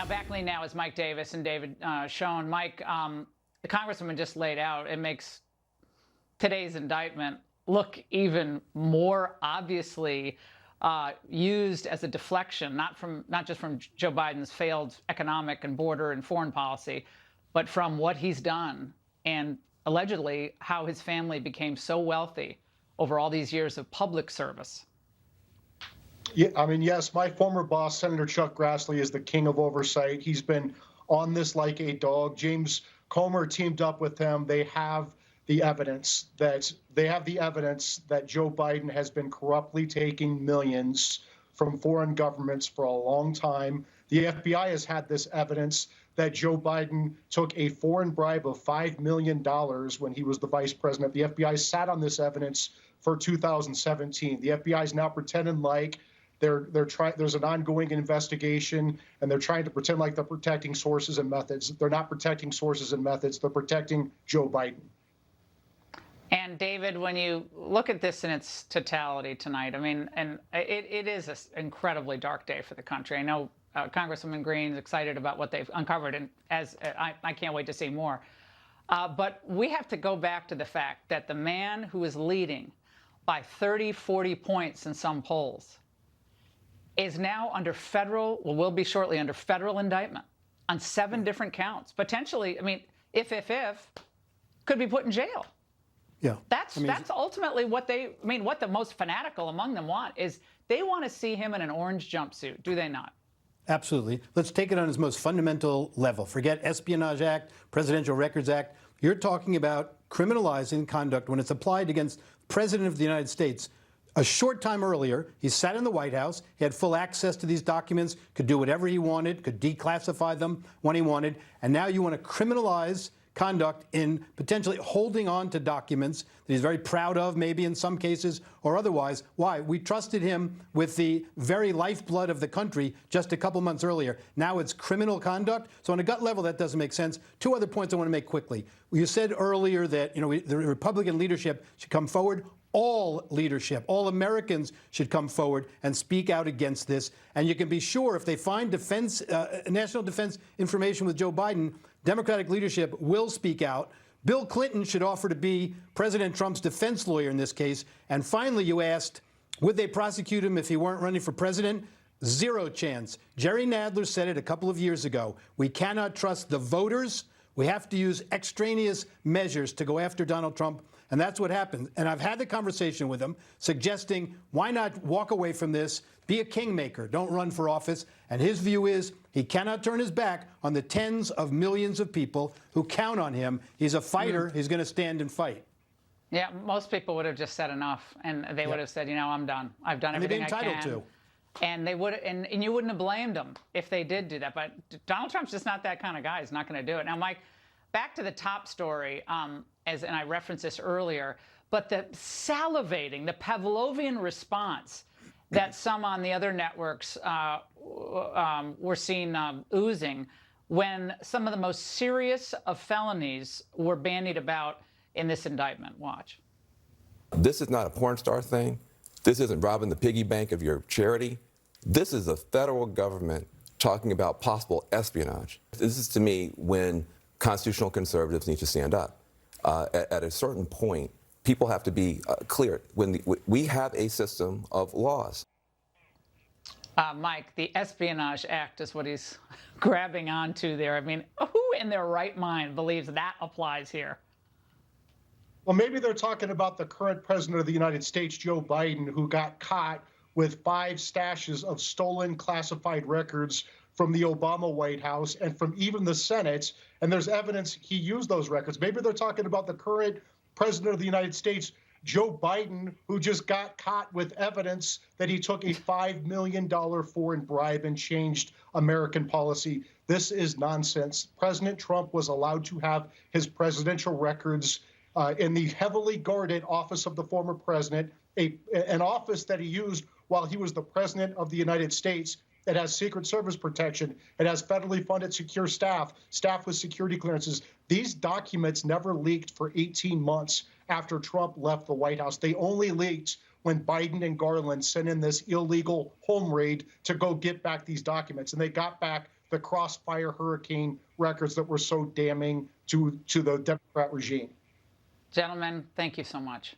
Back me now is Mike Davis and David Schoen. Mike, the Congresswoman just laid out, it makes today's indictment look even more obviously used as a deflection, not just from Joe Biden's failed economic and border and foreign policy, but from what he's done and allegedly how his family became so wealthy over all these years of public service. Yeah, I mean, yes, my former boss, Senator Chuck Grassley, is the king of oversight. He's been on this like a dog. James Comer teamed up with him. They have the evidence that Joe Biden has been corruptly taking millions from foreign governments for a long time. The FBI has had this evidence that Joe Biden took a foreign bribe of $5 million when he was the vice president. The FBI sat on this evidence for 2017. The FBI is now pretending like there's an ongoing investigation, and they're trying to pretend like they're protecting sources and methods. They're not protecting sources and methods. They're protecting Joe Biden. And David, when you look at this in its totality tonight, I mean, and it is an incredibly dark day for the country. I know Congresswoman Green's excited about what they've uncovered, and I can't wait to see more. But we have to go back to the fact that the man who is leading by 30, 40 points in some polls is now under federal, well, will be shortly under federal indictment on 7 different counts. Potentially, I mean, if, could be put in jail. Yeah. That's ultimately what what the most fanatical among them want is they want to see him in an orange jumpsuit, do they not? Absolutely. Let's take it on its most fundamental level. Forget Espionage Act, Presidential Records Act. You're talking about criminalizing conduct when it's applied against the President of the United States. A short time earlier, he sat in the White House. He had full access to these documents, could do whatever he wanted, could declassify them when he wanted. And now you want to criminalize conduct in potentially holding on to documents that he's very proud of, maybe in some cases, or otherwise. Why? We trusted him with the very lifeblood of the country just a couple months earlier. Now it's criminal conduct. So on a gut level, that doesn't make sense. 2 other points I want to make quickly. You said earlier that the Republican leadership should come forward. All leadership, all Americans should come forward and speak out against this. And you can be sure if they find national defense information with Joe Biden, Democratic leadership will speak out. Bill Clinton should offer to be President Trump's defense lawyer in this case. And finally, you asked, would they prosecute him if he weren't running for president? 0 chance. Jerry Nadler said it a couple of years ago. We cannot trust the voters. We have to use extraneous measures to go after Donald Trump. And that's what happened. And I've had the conversation with him, suggesting why not walk away from this, be a kingmaker, don't run for office. And his view is he cannot turn his back on the tens of millions of people who count on him. He's a fighter. He's going to stand and fight. Yeah, most people would have just said enough, and they would have said, I'm done. I've done everything I can. They'd be entitled to. And they would, and you wouldn't have blamed them if they did do that. But Donald Trump's just not that kind of guy. He's not going to do it. Now, Mike, back to the top story, and I referenced this earlier, but the salivating, the Pavlovian response that some on the other networks were seen oozing when some of the most serious of felonies were bandied about in this indictment. Watch. This is not a porn star thing. This isn't robbing the piggy bank of your charity. This is the federal government talking about possible espionage. This is, to me, when constitutional conservatives need to stand up. At a certain point, people have to be clear. We have a system of laws. Mike, the Espionage Act is what he's grabbing onto there. I mean, who in their right mind believes that applies here? Well, maybe they're talking about the current president of the United States, Joe Biden, who got caught with 5 stashes of stolen classified records from the Obama White House and from even the Senate. And there's evidence he used those records. Maybe they're talking about the current president of the United States, Joe Biden, who just got caught with evidence that he took a $5 million foreign bribe and changed American policy. This is nonsense. President Trump was allowed to have his presidential records in the heavily guarded office of the former president, an office that he used while he was the president of the United States. It has Secret Service protection. It has federally funded secure staff with security clearances. These documents never leaked for 18 months after Trump left the White House. They only leaked when Biden and Garland sent in this illegal home raid to go get back these documents. And they got back the Crossfire Hurricane records that were so damning to the Democrat regime. Gentlemen, thank you so much.